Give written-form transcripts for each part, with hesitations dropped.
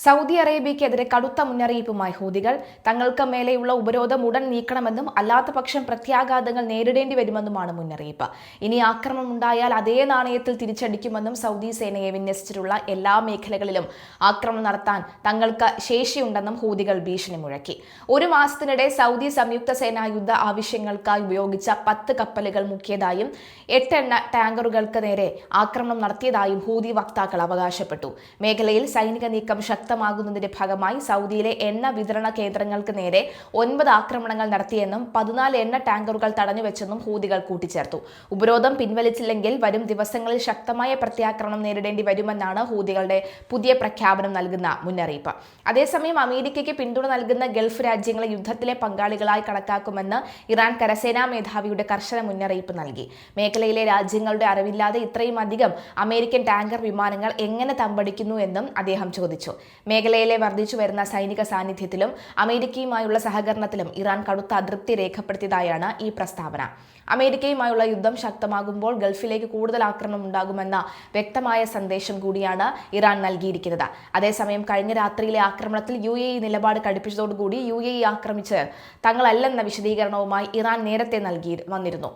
Saudi അറേബ്യയ്ക്കെതിരെ കടുത്ത മുന്നറിയിപ്പുമായി ഹൂതികൾ. തങ്ങൾക്ക് മേലെയുള്ള ഉപരോധം ഉടൻ നീക്കണമെന്നും അല്ലാത്തപക്ഷം പ്രത്യാഘാതങ്ങൾ നേരിടേണ്ടി വരുമെന്നുമാണ് മുന്നറിയിപ്പ്. ഇനി ആക്രമണം ഉണ്ടായാൽ അതേ നാണയത്തിൽ തിരിച്ചടിക്കുമെന്നും സൗദി സേനയെ വിന്യസിച്ചിട്ടുള്ള എല്ലാ മേഖലകളിലും ആക്രമണം നടത്താൻ തങ്ങൾക്ക് ശേഷിയുണ്ടെന്നും ഹൂതികൾ ഭീഷണി മുഴക്കി. ഒരു മാസത്തിനിടെ സൗദി സംയുക്ത സേന യുദ്ധ ആവശ്യങ്ങൾക്കായി ഉപയോഗിച്ച 10 കപ്പലുകൾ മുക്കിയതായും 8 ടാങ്കറുകൾക്ക് നേരെ ആക്രമണം നടത്തിയതായും ഹൂതി വക്താക്കൾ അവകാശപ്പെട്ടു. മേഖലയിൽ സൈനിക നീക്കം ശക്തമാകുന്നതിന്റെ ഭാഗമായി സൗദിയിലെ എണ്ണ വിതരണ കേന്ദ്രങ്ങൾക്ക് നേരെ 9 ആക്രമണങ്ങൾ നടത്തിയെന്നും 14 എണ്ണ ടാങ്കറുകൾ തടഞ്ഞുവെച്ചെന്നും ഹൂതികൾ കൂട്ടിച്ചേർത്തു. ഉപരോധം പിൻവലിച്ചില്ലെങ്കിൽ വരും ദിവസങ്ങളിൽ ശക്തമായ പ്രത്യാക്രമണം നേരിടേണ്ടി വരുമെന്നാണ് ഹൂതികളുടെ പുതിയ പ്രഖ്യാപനം നൽകുന്ന മുന്നറിയിപ്പ്. അതേസമയം അമേരിക്കയ്ക്ക് പിന്തുണ നൽകുന്ന ഗൾഫ് രാജ്യങ്ങളെ യുദ്ധത്തിലെ പങ്കാളികളായി കണക്കാക്കുമെന്ന് ഇറാൻ കരസേനാ മേധാവിയുടെ കർശന മുന്നറിയിപ്പ് നൽകി. മേഖലയിലെ രാജ്യങ്ങളുടെ അറിവില്ലാതെ ഇത്രയും അധികം അമേരിക്കൻ ടാങ്കർ വിമാനങ്ങൾ എങ്ങനെ തമ്പടിക്കുന്നു എന്നും അദ്ദേഹം ചോദിച്ചു. മേഖലയിലെ വർദ്ധിച്ചു വരുന്ന സൈനിക സാന്നിധ്യത്തിലും അമേരിക്കയുമായുള്ള സഹകരണത്തിലും ഇറാൻ കടുത്ത അതൃപ്തി രേഖപ്പെടുത്തിയതായാണ് ഈ പ്രസ്താവന. അമേരിക്കയുമായുള്ള യുദ്ധം ശക്തമാകുമ്പോൾ ഗൾഫിലേക്ക് കൂടുതൽ ആക്രമണം ഉണ്ടാകുമെന്ന വ്യക്തമായ സന്ദേശം കൂടിയാണ് ഇറാൻ നൽകിയിരിക്കുന്നത്. അതേസമയം കഴിഞ്ഞ രാത്രിയിലെ ആക്രമണത്തിൽ UAE നിലപാട് കടുപ്പിച്ചതോടുകൂടി UAE ആക്രമിച്ച് തങ്ങളല്ലെന്ന വിശദീകരണവുമായി ഇറാൻ നേരത്തെ വന്നിരുന്നു.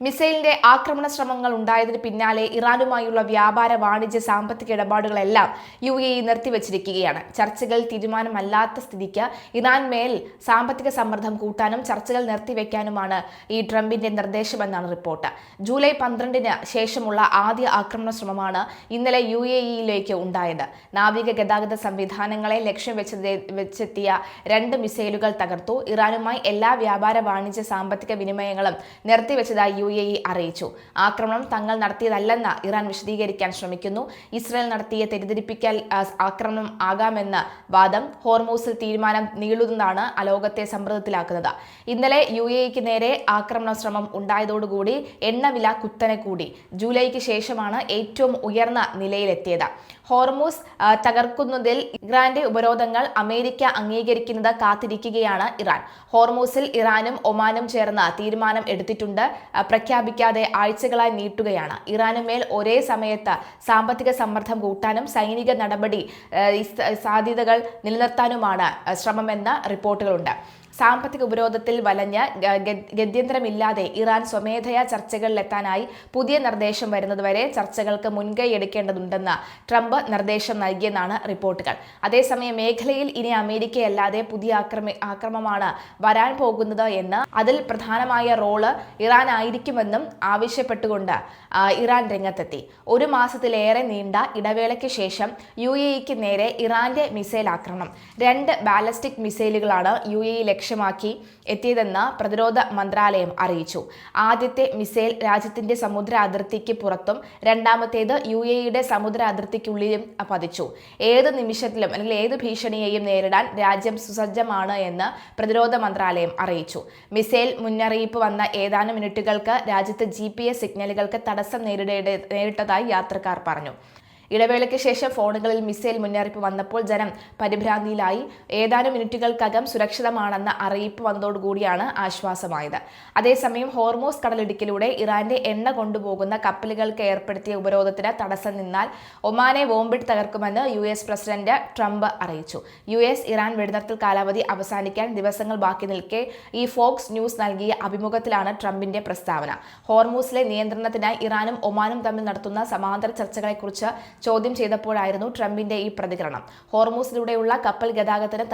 മിസൈലിന്റെ ആക്രമണ ശ്രമങ്ങൾ ഉണ്ടായതിന് പിന്നാലെ ഇറാനുമായുള്ള വ്യാപാര, വാണിജ്യ, സാമ്പത്തിക ഇടപാടുകളെല്ലാം UAE നിർത്തിവച്ചിരിക്കുകയാണ്. ചർച്ചകളിൽ തീരുമാനമല്ലാത്ത സ്ഥിതിക്ക് ഇറാൻ മേൽ സാമ്പത്തിക സമ്മർദ്ദം കൂട്ടാനും ചർച്ചകൾ നിർത്തിവെക്കാനുമാണ് ഈ ട്രംപിന്റെ നിർദ്ദേശമെന്നാണ് റിപ്പോർട്ട്. ജൂലൈ 12-ന് ശേഷമുള്ള ആദ്യ ആക്രമണ ശ്രമമാണ് ഇന്നലെ UAEയിലേക്ക് ഉണ്ടായത്. നാവിക ഗതാഗത സംവിധാനങ്ങളെ ലക്ഷ്യം വെച്ചെത്തിയ 2 മിസൈലുകൾ തകർത്തു. ഇറാനുമായി എല്ലാ വ്യാപാര, വാണിജ്യ, സാമ്പത്തിക വിനിമയങ്ങളും നിർത്തിവെച്ചതായി UAE അറിയിച്ചു. ആക്രമണം തങ്ങൾ നടത്തിയതല്ലെന്ന് ഇറാൻ വിശദീകരിക്കാൻ ശ്രമിക്കുന്നു. ഇസ്രായേൽ നടത്തിയ തെറ്റിദ്ധരിപ്പിക്കൽ ആക്രമണം ആകാമെന്ന വാദം ഹോർമൂസിൽ തീരുമാനം നീളുന്നതാണ് ലോകത്തെ സമ്മർദ്ദത്തിലാക്കുന്നത്. ഇന്നലെ UAEക്ക് നേരെ ആക്രമണ ശ്രമം ഉണ്ടായതോടുകൂടി എണ്ണവില കുത്തനെ കൂടി. ജൂലൈക്ക് ശേഷമാണ് ഏറ്റവും ഉയർന്ന നിലയിലെത്തിയത്. ഹോർമൂസ് തകർക്കുന്നതിൽ ഇറാന്റെ ഉപരോധങ്ങൾ അമേരിക്ക അംഗീകരിക്കുന്നത് കാത്തിരിക്കുകയാണ് ഇറാൻ. ഹോർമൂസിൽ ഇറാനും ഒമാനും ചേർന്ന് തീരുമാനം എടുത്തിട്ടുണ്ട്. പ്രഖ്യാപിക്കാതെ ആഴ്ചകളായി നീട്ടുകയാണ്. ഇറാനുമേൽ ഒരേ സമയത്ത് സാമ്പത്തിക സമ്മർദ്ദം കൂട്ടാനും സൈനിക നടപടി സാധ്യതകൾ നിലനിർത്താനുമാണ് ശ്രമമെന്ന് റിപ്പോർട്ടുകളുണ്ട്. സാമ്പത്തിക ഉപരോധത്തിൽ വലഞ്ഞ് ഗത്യന്തരമില്ലാതെ ഇറാൻ സ്വമേധയാ ചർച്ചകളിലെത്താനായി പുതിയ നിർദ്ദേശം വരുന്നതുവരെ ചർച്ചകൾക്ക് മുൻകൈ എടുക്കേണ്ടതുണ്ടെന്ന് ട്രംപ് നിർദ്ദേശം നൽകിയെന്നാണ് റിപ്പോർട്ടുകൾ. അതേസമയം മേഖലയിൽ ഇനി അമേരിക്കയല്ലാതെ പുതിയ ആക്രമണമാണ് വരാൻ പോകുന്നത് എന്ന് അതിൽ പ്രധാനമായ റോള് ഇറാൻ ആയിരിക്കുമെന്നും ആവശ്യപ്പെട്ടുകൊണ്ട് ഇറാൻ രംഗത്തെത്തി. ഒരു മാസത്തിലേറെ നീണ്ട ഇടവേളയ്ക്ക് ശേഷം UAEക്ക് നേരെ ഇറാന്റെ മിസൈൽ ആക്രമണം. 2 ബാലിസ്റ്റിക് മിസൈലുകളാണ് UAE ലക്ഷ്യമാക്കി എത്തിയതെന്ന് പ്രതിരോധ മന്ത്രാലയം അറിയിച്ചു. ആദ്യത്തെ മിസൈൽ രാജ്യത്തിന്റെ സമുദ്ര അതിർത്തിക്ക് പുറത്തും രണ്ടാമത്തേത് UAEയുടെ സമുദ്ര അതിർത്തിക്കുള്ളിലും പതിച്ചു. ഏത് നിമിഷത്തിലും അല്ലെങ്കിൽ ഏത് ഭീഷണിയെയും നേരിടാൻ രാജ്യം സുസജ്ജമാണ് എന്ന് പ്രതിരോധ മന്ത്രാലയം അറിയിച്ചു. മിസൈൽ മുന്നറിയിപ്പ് വന്ന ഏതാനും മിനിറ്റുകൾക്ക് രാജ്യത്ത് GPS സിഗ്നലുകൾക്ക് തടസ്സം നേരിട്ടതായി യാത്രക്കാർ പറഞ്ഞു. ഇടവേളയ്ക്ക് ശേഷം ഫോണുകളിൽ മിസൈൽ മുന്നറിയിപ്പ് വന്നപ്പോൾ ജനം പരിഭ്രാന്തിയിലായി. ഏതാനും മിനിറ്റുകൾക്കകം സുരക്ഷിതമാണെന്ന അറിയിപ്പ് വന്നതോടുകൂടിയാണ് ആശ്വാസമായത്. അതേസമയം ഹോർമൂസ് കടലിടുക്കിലൂടെ ഇറാന്റെ എണ്ണ കൊണ്ടുപോകുന്ന കപ്പലുകൾക്ക് ഏർപ്പെടുത്തിയ ഉപരോധത്തിന് തടസ്സം നിന്നാൽ ഒമാനെ ബോംബിട്ട് തകർക്കുമെന്ന് US പ്രസിഡന്റ് ട്രംപ് അറിയിച്ചു. US-ഇറാൻ വെടിനിർത്തൽ കാലാവധി അവസാനിക്കാൻ ദിവസങ്ങൾ ബാക്കി നിൽക്കെ ഈ ഫോക്സ് ന്യൂസ് നൽകിയ അഭിമുഖത്തിലാണ് ട്രംപിന്റെ പ്രസ്താവന. ഹോർമൂസിലെ നിയന്ത്രണത്തിനായി ഇറാനും ഒമാനും തമ്മിൽ നടത്തുന്ന സമാന്തര ചർച്ചകളെക്കുറിച്ച് ചോദ്യം ചെയ്തപ്പോഴായിരുന്നു ട്രംപിന്റെ ഈ പ്രതികരണം. ഹോർമൂസിലൂടെയുള്ള കപ്പൽ ഗതാഗതത്തിന്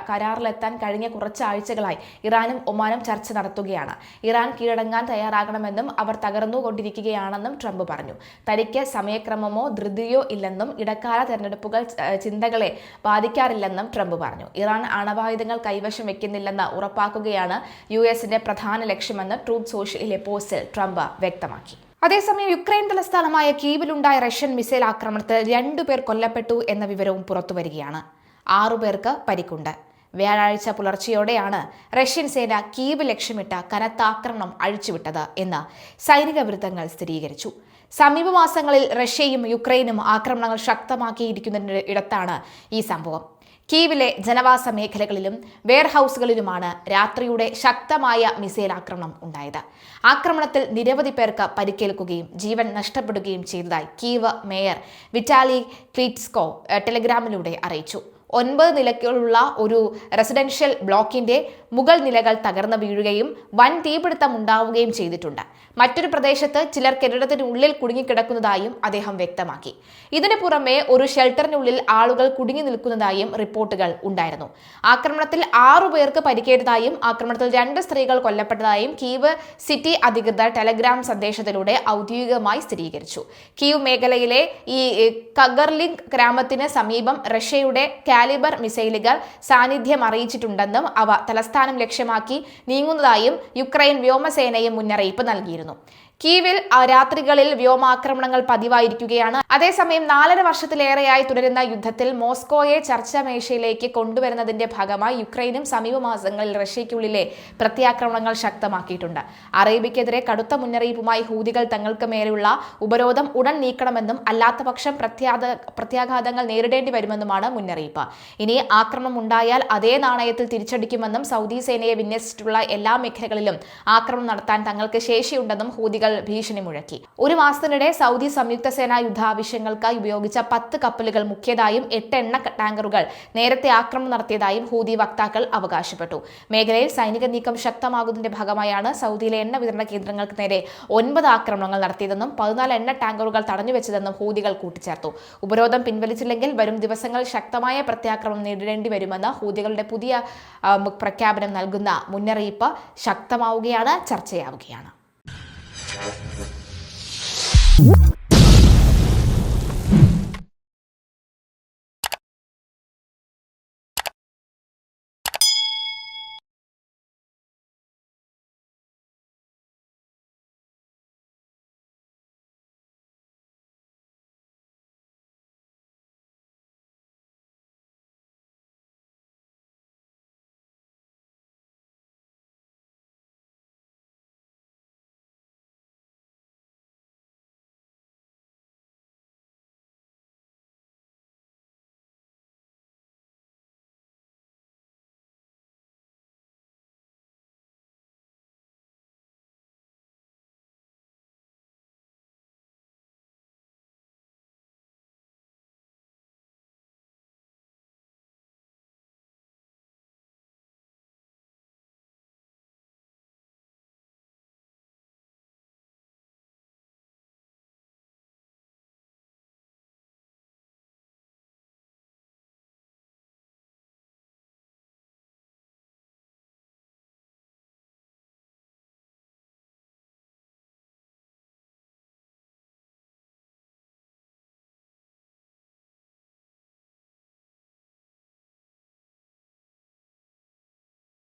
കരാറിലെത്താൻ കഴിഞ്ഞ കുറച്ച് ആഴ്ചകളായി ഇറാനും ഒമാനും ചർച്ച നടത്തുകയാണ്. ഇറാൻ കീഴടങ്ങാൻ തയ്യാറാകണമെന്നും അവർ തകർന്നുകൊണ്ടിരിക്കുകയാണെന്നും ട്രംപ് പറഞ്ഞു. തനിക്ക് സമയക്രമമോ ധൃതിയോ ഇല്ലെന്നും ഇടക്കാല തെരഞ്ഞെടുപ്പുകൾ ചിന്തകളെ ബാധിക്കാറില്ലെന്നും ട്രംപ് പറഞ്ഞു. ഇറാൻ ആണവായുധങ്ങൾ കൈവശം വെക്കുന്നില്ലെന്ന് ഉറപ്പാക്കുകയാണ് USന്റെ പ്രധാന ലക്ഷ്യമെന്ന് ട്രൂത്ത് സോഷ്യലിലെ പോസ്റ്റിൽ ട്രംപ് വ്യക്തമാക്കി. അതേസമയം യുക്രൈൻ തലസ്ഥാനമായ കീവിലുണ്ടായ റഷ്യൻ മിസൈൽ ആക്രമണത്തിൽ 2 പേർ കൊല്ലപ്പെട്ടു എന്ന വിവരവും പുറത്തുവരികയാണ്. 6 പേർക്ക് പരിക്കുണ്ട്. വ്യാഴാഴ്ച പുലർച്ചെയോടെയാണ് റഷ്യൻ സേന കീവ് ലക്ഷ്യമിട്ട കനത്ത ആക്രമണം അഴിച്ചുവിട്ടത് എന്ന് സൈനിക വൃത്തങ്ങൾ സ്ഥിരീകരിച്ചു. സമീപമാസങ്ങളിൽ റഷ്യയും യുക്രൈനും ആക്രമണങ്ങൾ ശക്തമാക്കിയിരിക്കുന്നതിനിടത്താണ് ഈ സംഭവം. കീവിലെ ജനവാസ മേഖലകളിലും വെയർഹൌസുകളിലുമാണ് രാത്രിയുടെ ശക്തമായ മിസൈൽ ആക്രമണം ഉണ്ടായത്. ആക്രമണത്തിൽ നിരവധി പേർക്ക് പരിക്കേൽക്കുകയും ജീവൻ നഷ്ടപ്പെടുകയും ചെയ്തതായി കീവ് മേയർ വിറ്റാലി ക്ലിറ്റ്സ്കോ ടെലഗ്രാമിലൂടെ അറിയിച്ചു. 9 നിലകളുള്ള ഒരു റെസിഡൻഷ്യൽ ബ്ലോക്കിന്റെ മുകൾ നിലകൾ തകർന്നു വീഴുകയും വൻ തീപിടുത്തം ഉണ്ടാവുകയും ചെയ്തിട്ടുണ്ട്. മറ്റൊരു പ്രദേശത്ത് ചിലർ കെട്ടിടത്തിനുള്ളിൽ കുടുങ്ങിക്കിടക്കുന്നതായും അദ്ദേഹം വ്യക്തമാക്കി. ഇതിനു പുറമെ ഒരു ഷെൽട്ടറിനുള്ളിൽ ആളുകൾ കുടുങ്ങി നിൽക്കുന്നതായും റിപ്പോർട്ടുകൾ ഉണ്ടായിരുന്നു. ആക്രമണത്തിൽ 6 പേർക്ക് പരിക്കേറ്റതായും ആക്രമണത്തിൽ 2 സ്ത്രീകൾ കൊല്ലപ്പെട്ടതായും കീവ് സിറ്റി അധികൃതർ ടെലഗ്രാം സന്ദേശത്തിലൂടെ ഔദ്യോഗികമായി സ്ഥിരീകരിച്ചു. കീവ് മേഖലയിലെ ഈ കഗർലിംഗ് ഗ്രാമത്തിന് സമീപം റഷ്യയുടെ കാലിബർ മിസൈലുകൾ സാന്നിധ്യം അറിയിച്ചിട്ടുണ്ടെന്നും അവ തലസ്ഥാനം ലക്ഷ്യമാക്കി നീങ്ങുന്നതായും യുക്രൈൻ വ്യോമസേനയും മുന്നറിയിപ്പ് നൽകിയിരുന്നു. കീവിൽ രാത്രികളിൽ വ്യോമാക്രമണങ്ങൾ പതിവായിരിക്കുകയാണ്. അതേസമയം 4.5 വർഷത്തിലേറെയായി തുടരുന്ന യുദ്ധത്തിൽ മോസ്കോയെ ചർച്ചാ മേശയിലേക്ക് കൊണ്ടുവരുന്നതിന്റെ ഭാഗമായി യുക്രൈനും സമീപ മാസങ്ങളിൽ റഷ്യയ്ക്കുള്ളിലെ പ്രത്യാക്രമണങ്ങൾ ശക്തമാക്കിയിട്ടുണ്ട്. അറേബ്യക്കെതിരെ കടുത്ത മുന്നറിയിപ്പുമായി ഹൂതികൾ തങ്ങൾക്ക് മേലെയുള്ള ഉപരോധം ഉടൻ നീക്കണമെന്നും അല്ലാത്തപക്ഷം പ്രത്യാഘാതങ്ങൾ നേരിടേണ്ടി വരുമെന്നുമാണ് മുന്നറിയിപ്പ്. ഇനി ആക്രമണം ഉണ്ടായാൽ അതേ നാണയത്തിൽ തിരിച്ചടിക്കുമെന്നും സൗദി സേനയെ വിന്യസിച്ചിട്ടുള്ള എല്ലാ മേഖലകളിലും ആക്രമണം നടത്താൻ തങ്ങൾക്ക് ശേഷിയുണ്ടെന്നും ഹൂതികൾ ഭീഷണി മുഴക്കി. ഒരു മാസത്തിനിടെ സൗദി സംയുക്ത സേന യുദ്ധാവശ്യങ്ങൾക്കായി ഉപയോഗിച്ച 10 കപ്പലുകൾ മുക്കിയതായും 8 എണ്ണ ടാങ്കറുകൾ നേരത്തെ ആക്രമണം നടത്തിയതായും ഹൂതി വക്താക്കൾ അവകാശപ്പെട്ടു. മേഖലയിൽ സൈനിക നീക്കം ശക്തമാകുന്നതിന്റെ ഭാഗമായാണ് സൗദിയിലെ എണ്ണ വിതരണ കേന്ദ്രങ്ങൾക്ക് നേരെ 9 ആക്രമണങ്ങൾ നടത്തിയതെന്നും 14 എണ്ണ ടാങ്കറുകൾ തടഞ്ഞുവെച്ചതെന്നും ഹൂതികൾ കൂട്ടിച്ചേർത്തു. ഉപരോധം പിൻവലിച്ചില്ലെങ്കിൽ വരും ദിവസങ്ങളിൽ ശക്തമായ പ്രത്യാക്രമണം നേരിടേണ്ടി വരുമെന്ന് ഹൂതികളുടെ പുതിയ പ്രഖ്യാപനം നൽകുന്ന മുന്നറിയിപ്പ് ശക്തമാവുകയാണ്, ചർച്ചയാവുകയാണ്.